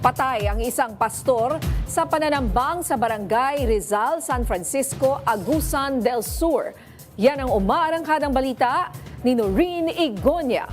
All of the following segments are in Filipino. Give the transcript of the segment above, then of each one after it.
Patay ang isang pastor sa pananambang sa barangay Rizal, San Francisco, Agusan del Sur. Yan ang umaarangkadang balita ni Noreen Igonia.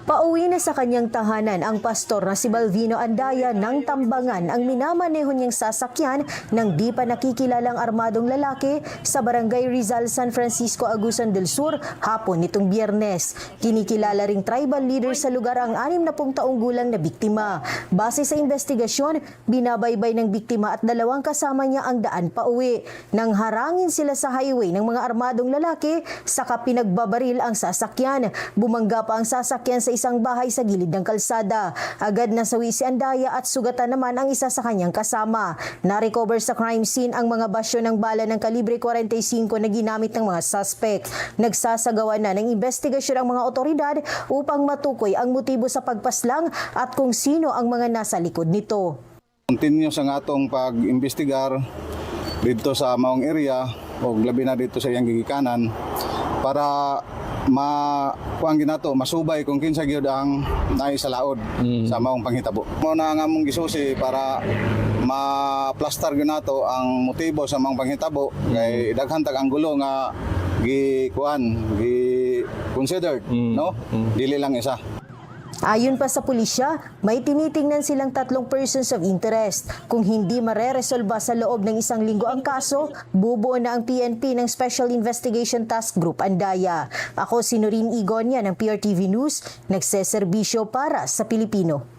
Pauwi na sa kanyang tahanan ang pastor na si Balvino Andaya ng Tambangan ang minamaneho niyang sasakyan ng di pa nakikilalang armadong lalaki sa barangay Rizal, San Francisco, Agusan del Sur hapon nitong Biyernes. Kinikilala ring tribal leader sa lugar ang 60 taong gulang na biktima. Base sa investigasyon, binabaybay ng biktima at dalawang kasama niya ang daan pauwi. Nang harangin sila sa highway ng mga armadong lalaki, saka pinagbabaril ang sasakyan. Bumangga pa ang sasakyan sa isang bahay sa gilid ng kalsada. Agad nasawi si Andaya at sugatan naman ang isa sa kanyang kasama. Na-recover sa crime scene ang mga basyo ng bala ng kalibre 45 na ginamit ng mga suspect. Nagsasagawa na ng investigasyon ang mga otoridad upang matukoy ang motibo sa pagpaslang at kung sino ang mga nasa likod nito. Continue sa atong pag-imbestigar dito sa maong area o labi na dito sa iyang gigikanan para kuang ginato masubay kung kinsa gyud ang naisalaod sa maong panghitabo. Mo na nga mong gisusi para ma-plaster ginato ang motibo sa maong panghitabo kay daghan tag anggulo nga gi considered no dili lang isa. Ayon pa sa pulisya, may tinitingnan silang 3 persons of interest. Kung hindi mareresolba sa loob ng 1 linggo ang kaso, bubuo na ang PNP ng Special Investigation Task Group Andaya. Ako si Noreen Igonia ng PRTV News, nagseserbisyo para sa Pilipino.